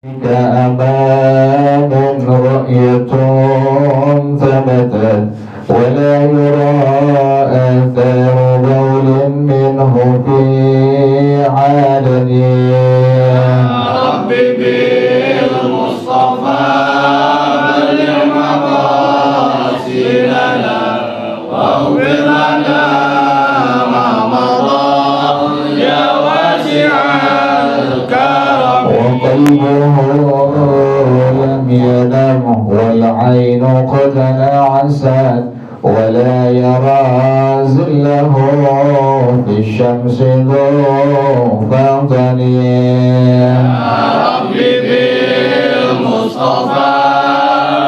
كأمان رؤية ثبتت ولا يرى آثار بول منه في عالمي رب بالمصطفى بلغ مقاصدنا واغفر لنا ما مضى يا واسع الكرم. وقلبه لم ينم والعين قد نعست ولا يرى زله في الشمس ذو فطن. رب بالمصطفى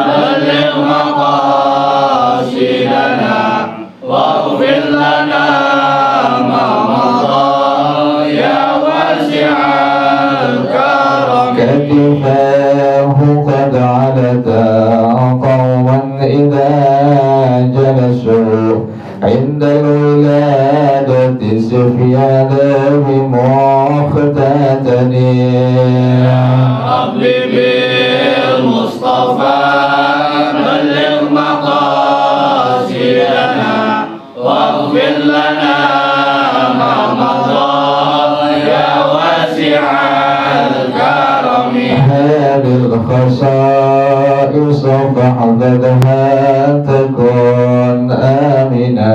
بلغ مقاصدنا واغفر لنا ما مضى يا واسع الكرم. كتفاه قد علتا قوما إذا جلسوا عند الولادة سفيان بمختتن. رب بالمصطفى بلغ مقاصدنا واغفر لنا ما مضى يا واسع الكرم. هذه الخصائص فاحذرها تكن آمنا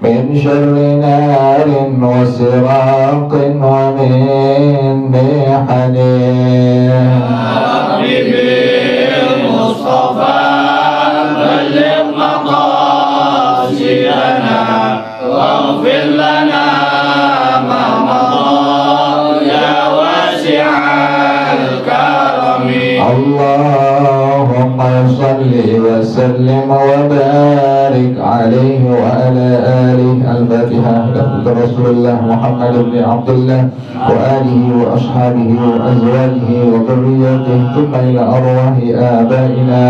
من شر نار وسراق ومن محن. رب بالمصطفى بلغ مقاصدنا واغفر لنا ما مضى يا واسع الكرم. اللهم صل وسلم وبارك عليه وعلى آله. الفاتحة لرسول الله محمد بن عبد الله وآله وأصحابه وأزواجه وذريته ثم إلى أرواح آبائنا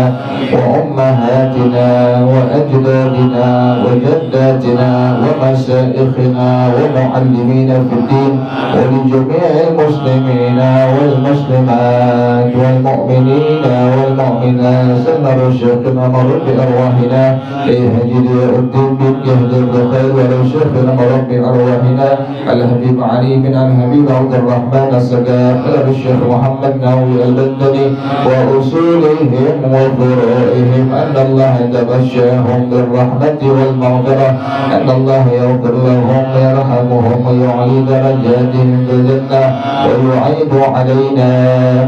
وأمهاتنا وأجدادنا وجداتنا ومشايخنا ومعلمينا في الدين ولجميع المسلمين والمسلمات والمؤمنين والمؤمنات. سنر شيخنا مر بأرواحنا يهجد الدين بالجهد الخير ولو شيخنا مر بأرواحنا الحبيب علي بن الحبيب عبد الرحمن السقاف الشيخ محمد ناوي البدني وأصولهم وفروعهم أن الله تغشاهم بالرحمة والمغفرة أن الله يغفر لهم ويرحمهم ويعلي درجاتهم في الجنة ويعيد علينا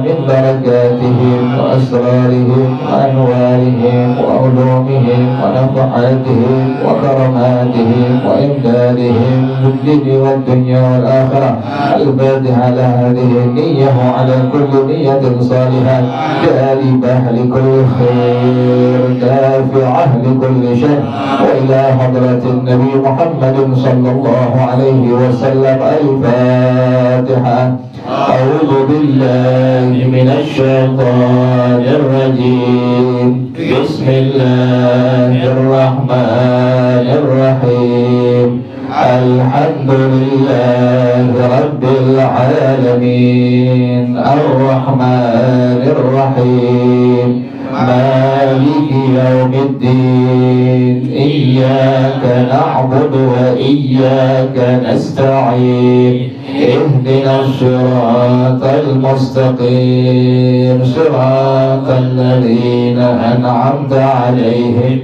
من بركاتهم وأسرارهم وأنوارهم وعلومهم ونفحاتهم وكرماتهم وإمدادهم في الدين والدنيا والآخرة. الفاتحة على هذه النية وعلى كل نية صالحة جالبة لكل خير دافعة لكل شر. وإلى حضرة النبي محمد صلى الله عليه وسلم. الفاتحة. أعوذ بالله من الشيطان الرجيم. بسم الله الرحمن الرحيم. الحمد لله رب العالمين الرحمن الرحيم مالك يوم الدين. إياك نعبد وإياك نستعين. اهدنا الصراط المستقيم صراط الذين أنعمت عليهم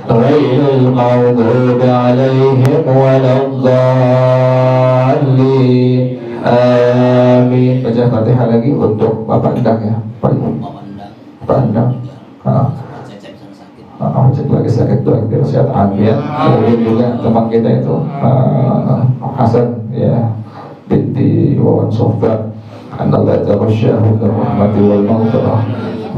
غير المغضوب عليهم ولا الضالين. Amin. Baca Fatihah lagi untuk Bapak Endang ya, Pak Endang. Cek lagi sakit doa biar sehat amin. Kemudian juga teman kita itu Hasan ya binti Wawan Sofa. Allah taghasyahu bil rahmati wal maghfirah.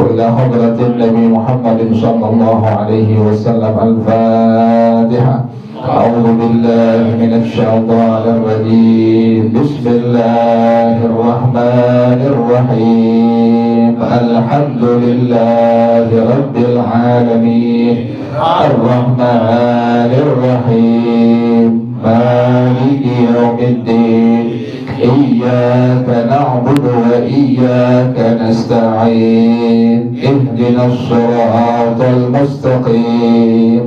وإلى حضرة النبي محمد صلى الله عليه وسلم. الفاتحة. أعوذ بالله من الشيطان الرجيم. بسم الله الرحمن الرحيم. الحمد لله رب العالمين الرحمن الرحيم مالك يوم الدين. إياك نعبد وإياك نستعين اهدنا الصراط المستقيم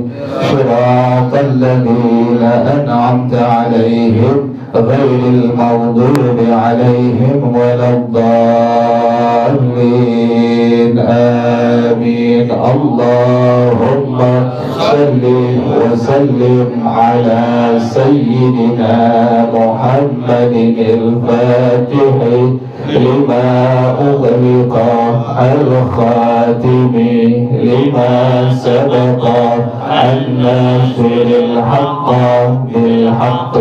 صراط الذين أنعمت عليهم غير المغضوب عليهم ولا الضالين آمين. اللهم صل وسلم على سيدنا محمد الفاتح لما أغلق الخاتم لما سبق الناصر الحق بالحق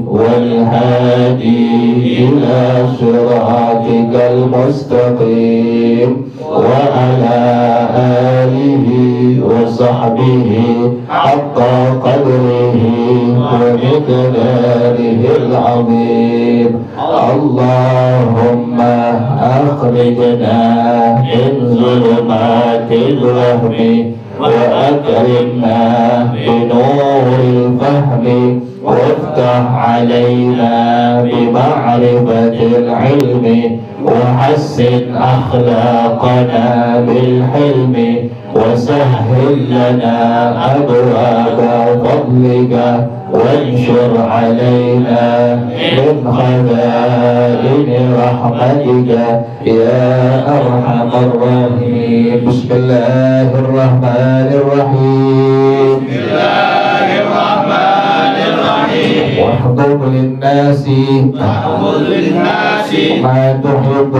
والهادي إلى صراطك المستقيم وعلى آله وصحبه حق قدره ومقداره العظيم. اللهم أخرجنا من ظلمات الوهم وأكرمنا بنور الفهم وافتح علينا بمعرفة العلم وحسن أخلاقنا بالحلم وسهل لنا أبواب فضلك وانشر علينا من خزائن رحمتك يا أرحم الراحمين. بسم الله الرحمن الرحيم. بسم الله الرحمن الرحيم. واحضر للناس ما تحب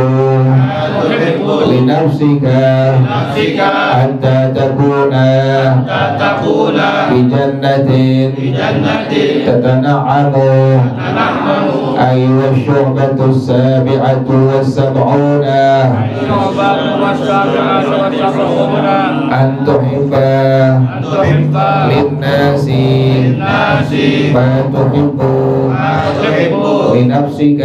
لنفسك حتى تكون بجنة تتنعم. أيوة الشعبة السابعة والسبعون أن تحب للناس ما تحب لنفسك.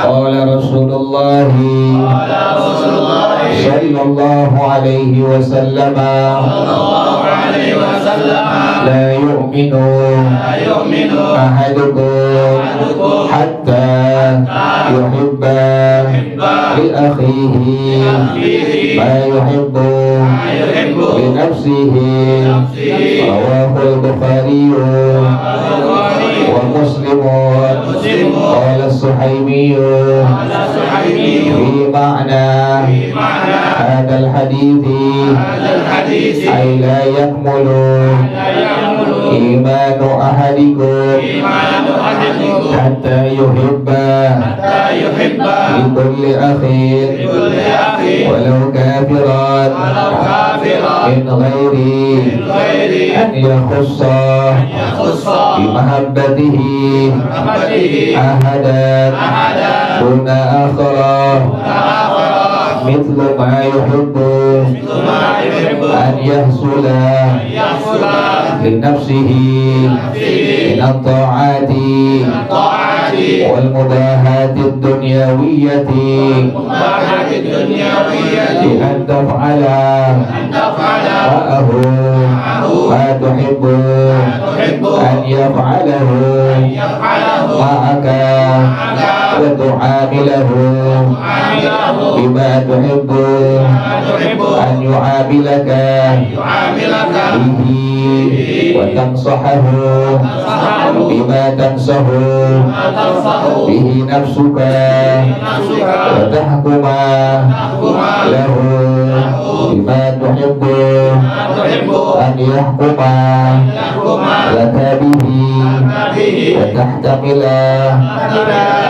قال رسول الله صلى الله عليه وسلم لا يؤمن أحدكم حتى يحب لأخيه ما يحب لنفسه. رواه البخاري ومسلم. قال السحيمي في معنى هذا الحديث أي لا يكمل إيمان أحدكم حتى يحب لكل أخي ولو كافرا من غير أن يخص بمحبته أحدا دون آخر مثل ما يحب أن يحصل لنفسه من الطاعات والمباحات الدنيوية بأن تفعل معه ما تحب أن يفعله معك وتعامله بما تحب أن يعاملك به وتنصحه بما تنصح به نفسك وتحكم له بما تحب أن يحكم لك به وتحتمل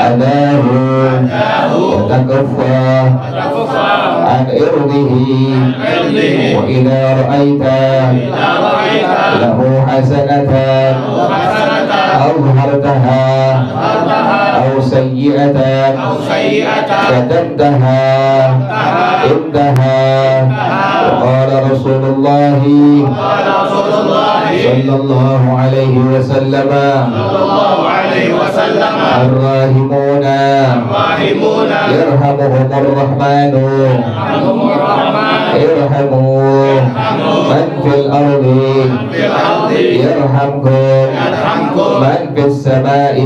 أذاه وتكفى عن إرضه. وإذا رأيت له حسنة أظهرتها أو سيئة كتمتها انتهى. وقال رسول الله صلى الله عليه وسلم الراحمون يرحمهم الرحمن irhamu man fil ardi yarhamkum man fis samai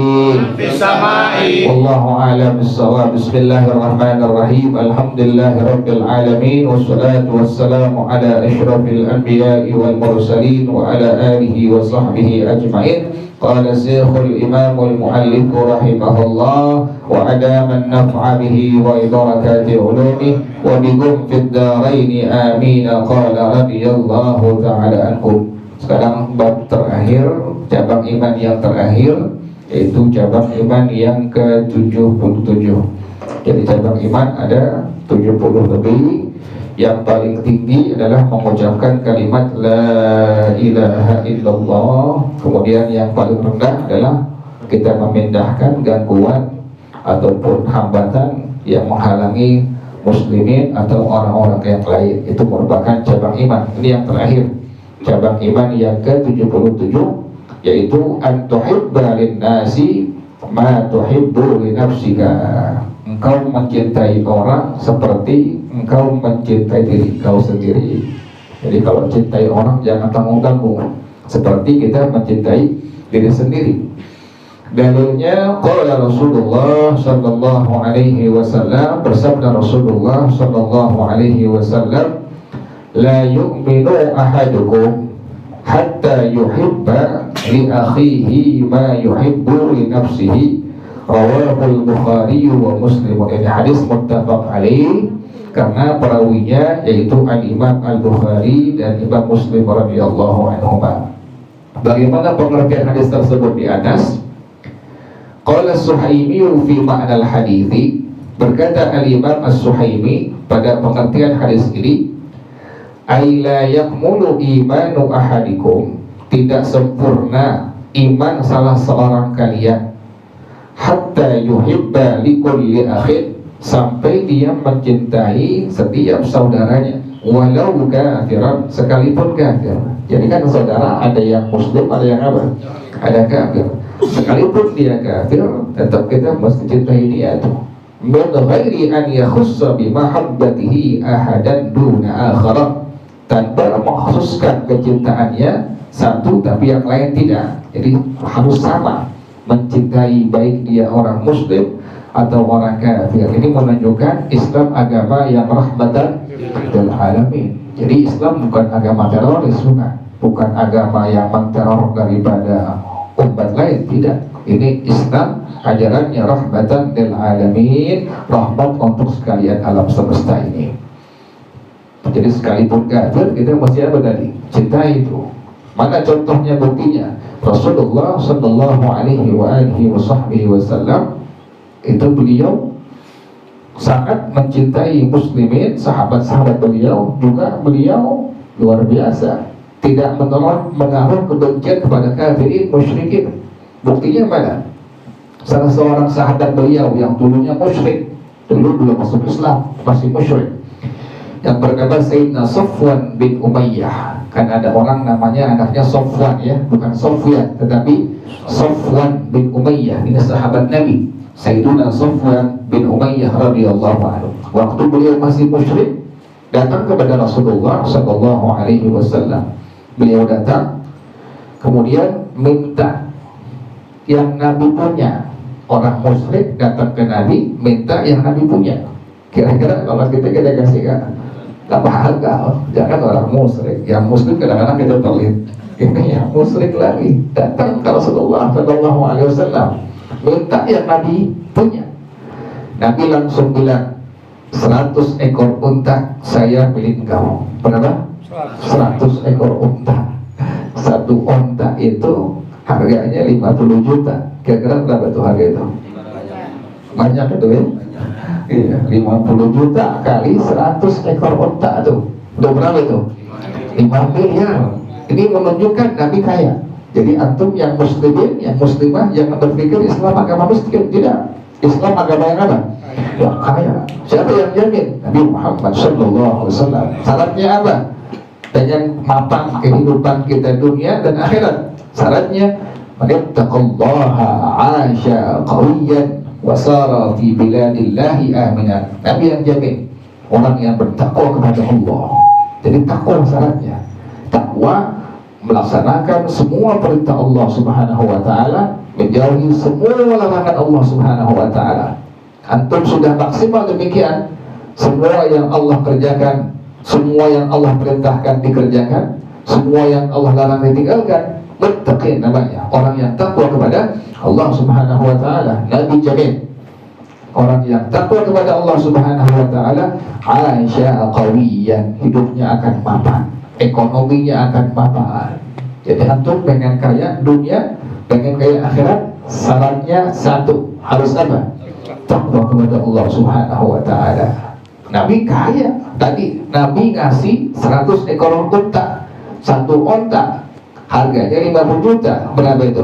wallahu a'lam bissawab. Bismillahirrahmanirrahim. Alhamdulillahirabbil alamin wassalatu wassalamu ala asyrafil anbiya'i wal mursalin wa ala alihi wa sahbihi ajma'in. Qala Syekhul Imamul Muallif rahimahullah wa adama an-naf'a bihi wa ibarakati ulumihi wa bikum fid dharain amin. Qala radhiyallahu ta'ala ankum. Sekarang bab terakhir, cabang iman yang terakhir, yaitu cabang iman yang ke-77. Jadi cabang iman ada 70 lebih. Yang paling tinggi adalah mengucapkan kalimat La ilaha illallah. Kemudian yang paling rendah adalah kita memindahkan gangguan ataupun hambatan yang menghalangi muslimin atau orang-orang yang lain. Itu merupakan cabang iman. Ini yang terakhir, cabang iman yang ke-77, yaitu an tuhibba lin-nasi ma tuhibbu li nafsika. Engkau mencintai orang seperti engkau mencintai diri kau sendiri. Jadi kalau cintai orang jangan tanggung-tanggung, seperti kita mencintai diri sendiri. Dalilnya qala Rasulullah sallallahu alaihi wasallam, bersabda Rasulullah sallallahu alaihi wasallam, la yu'minu ahadukum hatta yuhibba li akhihi ma yuhibbu li nafsihi. Rawahul Bukhari wa Muslim. Ini hadis muttafaq alaih karena perawinya yaitu Al-Imam Al-Bukhari dan Imam Muslim radhiyallahu anhuma. Bagaimana pengertian hadis tersebut di atas? Qala As-Suhaimi fi ma'na al-hadithi. Berkata Al-Imam As-Suhaimi pada pengertian hadis ini, ay la yakmulu imanu ahadikum, tidak sempurna iman salah seorang kalian, hatta yuhibba likulli akhin, sampai dia mencintai setiap saudaranya, walau kafiran, sekalipun kafir. Jadi kan saudara ada yang muslim, ada yang apa? Ada kafir. Sekalipun dia kafir, tetap kita mesti cintai dia tuh. Min ghairi an yakhussa bi mahabbatihi ahadan duna akhara, tanpa mengkhususkan kecintaannya satu tapi yang lain tidak. Jadi harus sama mencintai, baik dia orang muslim atau orang kafir. Ini menunjukkan Islam agama yang rahmatan lil alamin. Jadi Islam bukan agama teroris, bukan agama yang menteror daripada umat lain, tidak. Ini Islam ajarannya rahmatan lil alamin, rahmat untuk sekalian alam semesta ini. Jadi sekalipun kafir kita mesti apa tadi? Cintai itu. Mana contohnya, buktinya? Rasulullah sallallahu alaihi wasallam itu beliau sangat mencintai muslimin, sahabat-sahabat beliau juga beliau luar biasa, tidak menaruh kebencian kepada kafirin musyrikin. Buktinya mana? Salah seorang sahabat beliau yang dulunya musyrik, dulu belum masuk Islam, masih musyrik, yang bernama Sayyidina Safwan bin Umayyah. Kan ada orang namanya anaknya Safwan, ya, bukan Sofyan tetapi Safwan bin Umayyah. Ini sahabat Nabi, Sayyidina Safwan bin Umayyah radhiyallahu anhu. Waktu beliau masih musyrik, datang kepada Rasulullah sallallahu alaihi wasallam. Beliau datang kemudian minta yang Nabi punya. Orang musyrik datang ke Nabi minta yang Nabi punya. Kira-kira kalau kita kasih kan tak bahagia, jangan orang musyrik. Yang muslim kadang-kadang kita pelit. Ini yang musyrik lagi datang ke Rasulullah sallallahu alaihi wasallam minta yang Nabi punya. Nabi langsung bilang, 100 ekor unta saya milik engkau. Berapa? 100 ekor unta. Satu unta itu harganya 50 juta. Kira-kira berapa tuh harga itu? Banyak itu ya? Iya, 50 juta kali 100 ekor unta tuh. Udah berapa itu? 5 miliar. Ini menunjukkan Nabi kaya. Jadi antum yang muslimin, yang muslimah, yang berpikir Islam agama miskin, tidak. Islam agama yang apa? Yang kaya. Siapa yang jamin? Nabi Muhammad sallallahu alaihi wasallam. Syaratnya apa? Dengan mapan kehidupan kita dunia dan akhirat. Syaratnya manittaqallaha 'asha qawiyan wasara fi biladillahi aminan. Nabi yang jamin. orang yang bertakwa kepada Allah. Jadi takwa syaratnya, takwa melaksanakan semua perintah Allah Subhanahu wa taala, menjauhi semua larangan Allah Subhanahu wa taala. Antum sudah maksimal demikian, semua yang Allah kerjakan, semua yang Allah perintahkan dikerjakan, semua yang Allah larang ditinggalkan, muttaqin namanya, orang yang takwa kepada Allah Subhanahu wa taala. Nabi jamin orang yang takwa kepada Allah Subhanahu wa taala, aisha qawiyan, hidupnya akan mapan, ekonominya akan mapan. Jadi antum pengen kaya dunia, pengen kaya akhirat, syaratnya satu, harus apa? Takwa kepada Allah Subhanahu wa taala. Nabi kaya, tadi Nabi ngasih 100 ekor unta, satu unta harganya 50 juta, berapa itu?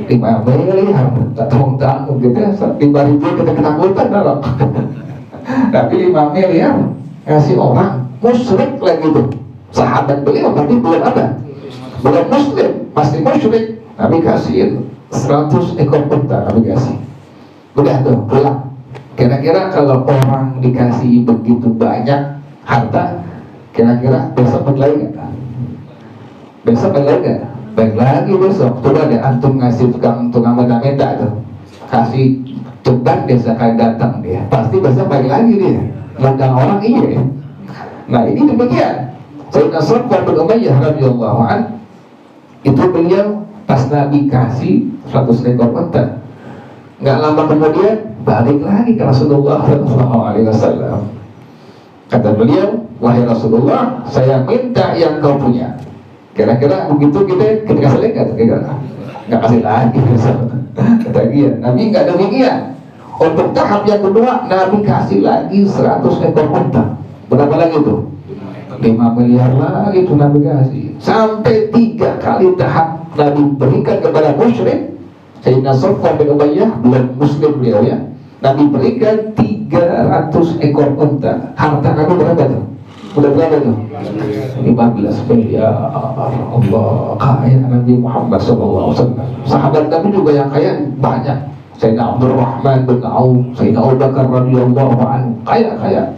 5 miliar, tak tanggung gitu ya, 5.000 kita ketakutan kalau tapi 5 miliar ngasih orang musyrik lagi tuh, sahabat beliau tapi belum ada, belum muslim, masih musyrik. Nabi kasihin 100 ekor unta, Nabi kasih, udah tuh pulang. Kira-kira kalau orang dikasih begitu banyak harta, kira-kira besok balik lagi nggak? Besok balik lagi nggak? Baik lagi besok. Coba deh antum ngasih tukang minta tuh, kasih ceban biasa kayak datang dia, pasti besok balik lagi dia, ngundang orang iya. Nah ini demikian. Sayyidina Sa'ad bin Umayyah radhiyallahu an, itu beliau pas Nabi kasih 100 ekor unta, nggak lama kemudian balik lagi ke Rasulullah SAW. Kata beliau, wahai Rasulullah, saya minta yang kau punya. Kira-kira begitu kita kasih lagi nggak kasih lagi. Kata dia, Nabi nggak demikian. Untuk tahap yang kedua, Nabi kasih lagi 100 ekor unta. Berapa lagi tuh? 5 miliar lagi tuh Nabi kasih. Sampai 3 kali tahap Nabi berikan kepada musyrik. Sayyidina Sa'ad bin Umayyah belum muslim beliau ya. Nabi berikan 300 ekor unta. Harta Nabi berapa tuh? Udah berapa tuh? 15 miliar. Allah, kaya Nabi Muhammad SAW. Sahabat Nabi juga yang kaya banyak. Sayyidina Abdurrahman bin Auf, Sayyidina Abu Bakar radhiyallahu anhu, kaya.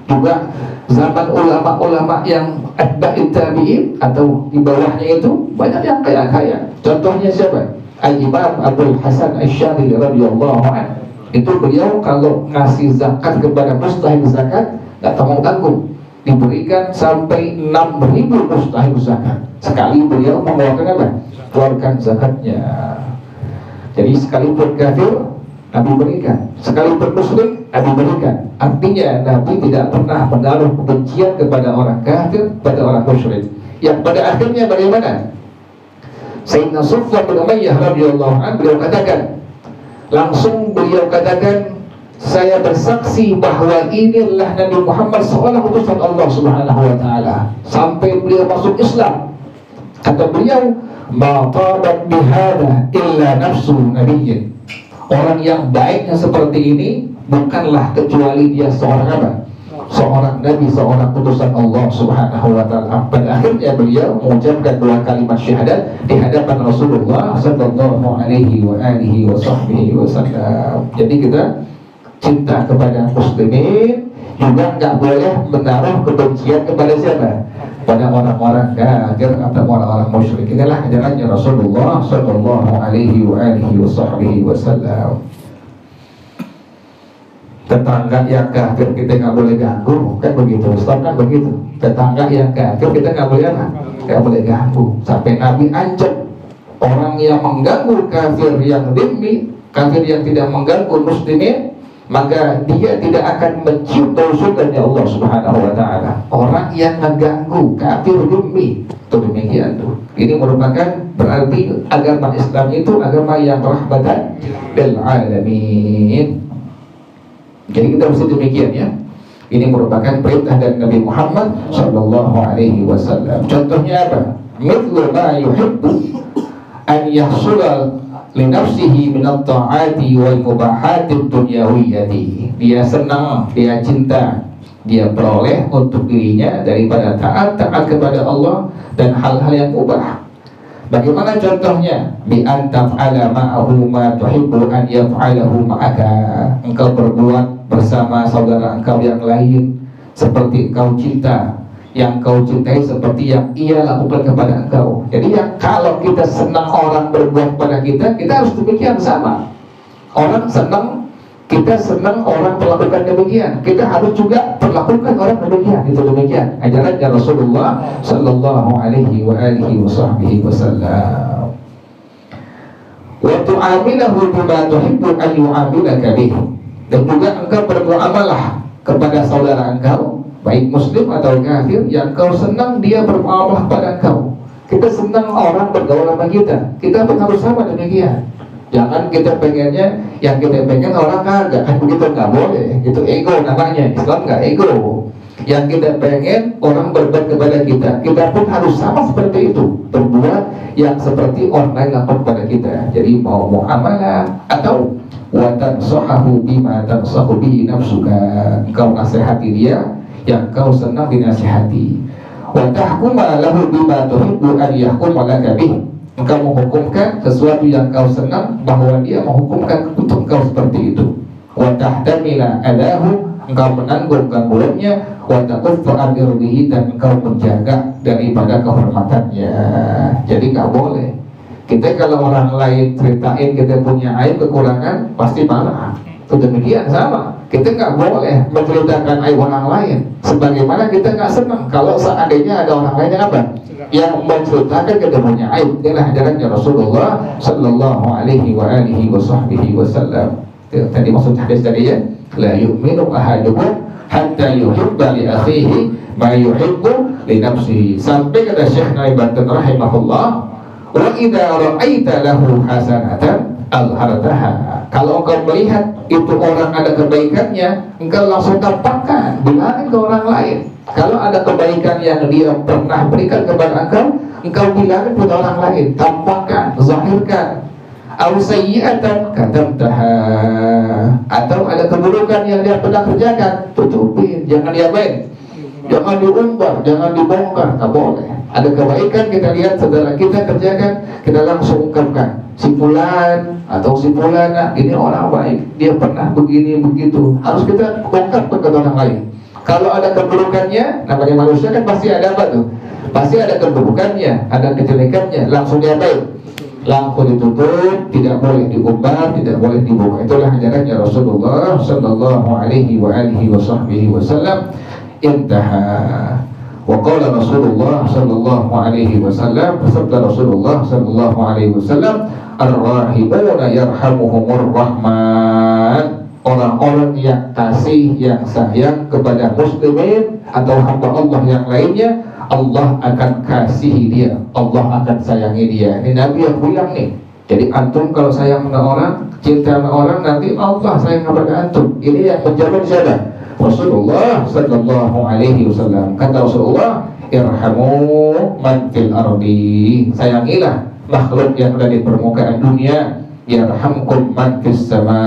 Juga zaman ulama-ulama yang atba'it tabi'in atau di bawahnya itu banyak yang kaya-kaya. Contohnya siapa? Al-Imam Abdul Hasan Asy-Syadili radhiyallahu anhu. Itu beliau kalau ngasih zakat kepada mustahik zakat nggak tanggung-tanggung, diberikan sampai 6.000 mustahik zakat sekali beliau mengeluarkan apa? Keluarkan zakatnya. Jadi sekalipun kafir Nabi berikan, sekalipun muslim Nabi berikan. Artinya Nabi tidak pernah menaruh kebencian kepada orang kafir, pada orang musyrik. Yang pada akhirnya bagaimana? Sayyidina Sa'ad bin Umayyah radhiyallahu anhu beliau katakan, langsung beliau katakan, saya bersaksi bahwa inilah Nabi Muhammad seorang utusan Allah Subhanahu wa taala, sampai beliau masuk Islam. Kata beliau, ma tabat bihada illa nafsu nabiyyin. Orang yang baiknya seperti ini bukanlah kecuali dia seorang apa? Seorang nabi, seorang utusan Allah Subhanahu wa taala. Pada akhirnya beliau mengucapkan 2 kalimat syahadat di hadapan Rasulullah sallallahu alaihi wa alihi wasallam. Jadi kita cinta kepada muslimin, juga nggak boleh menaruh kebencian kepada siapa? Pada orang-orang kafir atau orang-orang musyrik. Inilah ajarannya Rasulullah sallallahu alaihi wa alihi wasallam. Tetangga yang kafir kita nggak boleh ganggu, kan begitu, Ustaz, kan begitu. Tetangga yang kafir kita nggak boleh apa? Nggak boleh ganggu. Sampai Nabi ancam orang yang mengganggu kafir yang dhimmi, kafir yang tidak mengganggu muslimin, maka dia tidak akan mencium bau surganya Allah Subhanahu wa taala. Orang yang mengganggu kafir dhimmi, itu demikian tuh. Ini merupakan berarti agama Islam itu agama yang rahmatan lil alamin. Jadi kita mesti demikian ya. Ini merupakan perintah dari Nabi Muhammad sallallahu alaihi wasallam. Contohnya apa? Mithlu ma yuhibbu an yahsula li nafsihi min at-ta'ati wal mubahati ad-dunyawiyyati. Dia senang, dia cinta, dia peroleh untuk dirinya daripada taat kepada Allah dan hal-hal yang mubah. Bagaimana contohnya? Bi an taf'ala ma'ahu ma tuhibbu an yaf'alahu ma'aka. Engkau berbuat bersama saudara engkau yang lain seperti engkau cinta, yang kau cintai seperti yang ia lakukan kepada engkau. Jadi yang kalau kita senang orang berbuat pada kita, kita harus demikian sama. Orang senang, kita senang orang melakukan demikian, kita harus juga perlakukan orang demikian. Itu demikian ajarannya Rasulullah Sallallahu Alaihi Wasallam. Wa tu'amilahu bima tuhibbu an yu'amilaka bih. Dan juga engkau bermuamalah kepada saudara engkau, baik muslim atau kafir, yang kau senang dia bermuamalah pada engkau. Kita senang orang bergaul sama kita, kita pun harus sama demikian. Jangan kita pengennya yang kita pengen orang kagak, kan begitu, nggak boleh. Itu ego namanya. Islam nggak ego. Yang kita pengen orang berbuat kepada kita, kita pun harus sama seperti itu, berbuat yang seperti orang lain lakukan kepada kita. Jadi mau muamalah atau wa tansahahu bima tansahu bihi nafsuka, engkau nasihati dia yang kau senang dinasihati. Wa tahkuma lahu bima tuhibbu an yahkuma laka bih, engkau menghukumkan sesuatu yang kau senang bahwa dia menghukumkan untuk engkau seperti itu. Wa tahtamila adahu, engkau menanggung gangguannya. Wa taquffu an irdihi, dan engkau menjaga daripada kehormatannya. Jadi nggak boleh kita kalau orang lain ceritain kita punya aib kekurangan pasti marah. Itu demikian sama. Kita nggak boleh menceritakan aib orang lain, sebagaimana kita nggak senang kalau seandainya ada orang lain yang apa? Yang menceritakan kita punya aib. Inilah ajarannya Rasulullah Sallallahu Alaihi Wasallam. Tadi maksud hadis tadi ya, la yu'minu ahadukum hatta yuhibba li akhihi ma yuhibbu li nafsihi. Sampai kata Syekh Naibatun rahimahullah, wa idza ra'aita lahu hasanatan alhartaha. Kalau engkau melihat itu orang ada kebaikannya, engkau langsung tampakkan, bilangin ke orang lain. Kalau ada kebaikan yang dia pernah berikan kepada engkau bilangin kepada orang lain, tampakkan, zahirkan. Aw sayyi'atan katamtaha, atau ada keburukan yang dia pernah kerjakan, tutupin, jangan diapain, jangan diumbar, jangan dibongkar, tak boleh. Ada kebaikan kita lihat saudara kita kerjakan, kita langsung ungkapkan, si fulan atau si fulana ini orang baik, dia pernah begini begitu, harus kita ungkap ke orang lain. Kalau ada keburukannya, namanya manusia kan pasti ada apa tuh? Pasti ada keburukannya, ada kejelekannya, langsung diapain? Langsung ditutup, tidak boleh diumbar, tidak boleh dibuka. Itulah ajarannya Rasulullah Sallallahu Alaihi Wasallam. Intaha. Wa qala Rasulullah Sallallahu Alaihi Wasallam, bersabda Rasulullah Sallallahu Alaihi Wasallam, ar-rahimuna yarhamuhumur rahman. Orang-orang yang kasih, yang sayang kepada muslimin atau hamba Allah yang lainnya, Allah akan kasihi dia, Allah akan sayangi dia. Ini Nabi yang bilang nih. Jadi antum kalau sayang sama orang, cinta sama orang, nanti Allah sayang kepada antum. Ini yang menjamin siapa? Rasulullah Sallallahu Alaihi Wasallam. Kata Rasulullah, irhamu man fil ardi, sayangilah makhluk yang ada di permukaan dunia. Yarhamkum man fis sama,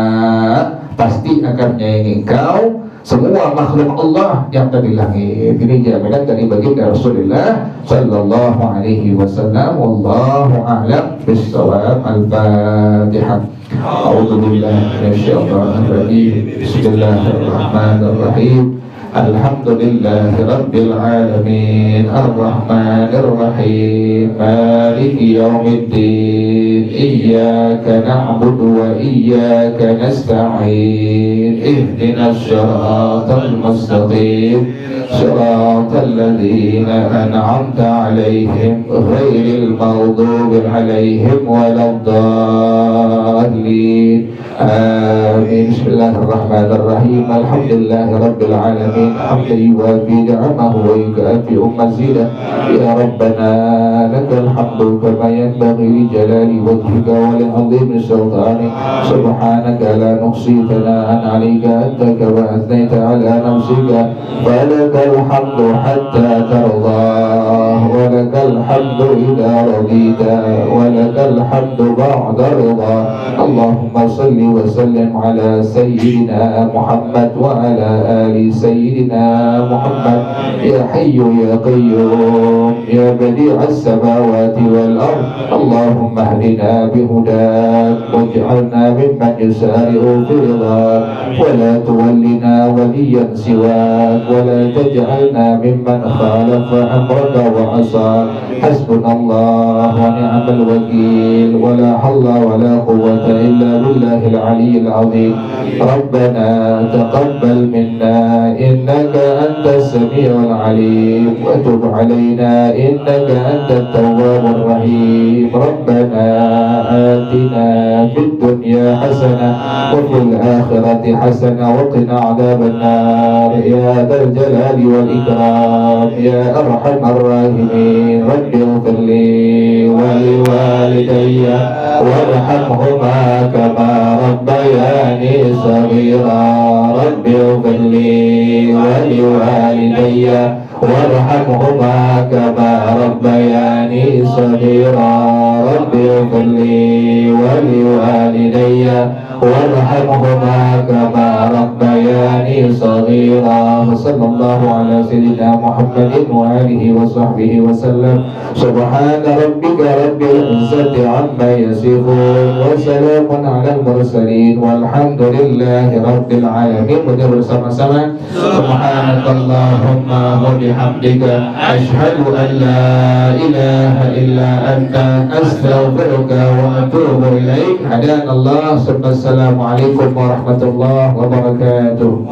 pasti akan menyayangi engkau semua makhluk Allah yang ada di langit. Ini jaminan dari baginda Rasulullah Sallallahu Alaihi Wasallam. Wallahu a'lam bis-shawab. Al-Fatihah. A'udzu billahi minasyaitonir rajim. Bismillahirrahmanirrahim. Alhamdulillahi rabbil alamin, ar-rahmanir rahim, maliki yaumiddin, iyyaka na'budu wa iyyaka nasta'in, ihdinas siratal mustaqim, siratal ladzina an'amta 'alaihim ghairil maghdubi 'alaihim waladdallin. Amin. Bismillahirrahmanirrahim. Alhamdulillahi rabbil alamin, hamdan yuwafi ni'amahu wa yukafi'u mazidah. Ya Rabbana lakal hamdu kama yanbaghi li jalali wajhika wa li 'azimi sultanik. Subhanaka la nuhsi thana'an 'alaika anta kama athnayta 'ala nafsika. Falakal hamdu hatta tardah, wa lakal hamdu idza radita, wa lakal hamdu ba'da ridha. Allahumma salli wa sallim ala sayyidina Muhammad wa ala ali sayyidina Muhammad يا حي يا قيوم يا بديع السماوات والأرض اللهم اهدنا بهداك واجعلنا ممن يسارع في رضاك ولا تولنا وليا سواك ولا تجعلنا ممن خالف أمرك وعصاك حسبنا الله ونعم الوكيل ولا حول ولا قوة إلا بالله العلي العظيم ربنا تقبل منا إنك أنت السميع العليم وتب علينا إنك أنت التواب الرحيم ربنا آتنا في الدنيا حسنة وفي الآخرة حسنة وقنا عذاب النار يا ذا الجلال والإكرام يا أرحم الراحمين رب اغفر لي ولوالدي وارحمهما كما ربياني صغيرا رب اغفر لي ولوالدي وارحمهما كما ربياني صغيرا رب اغفر لي ولوالدي وارحمهما كما ربياني صغيرا وصلى الله على سيدنا محمد وآله وصحبه وسلم سبحان ربك رب العزة عما يصفون وسلام على المرسلين والحمد لله رب العالمين. Kita bersama-sama Subhanakallahumma wa bihamdika asyhadu an la ilaha illa anta astaghfiruka wa atubu ilaik. Hadanallah. Assalamualaikum warahmatullahi wabarakatuh.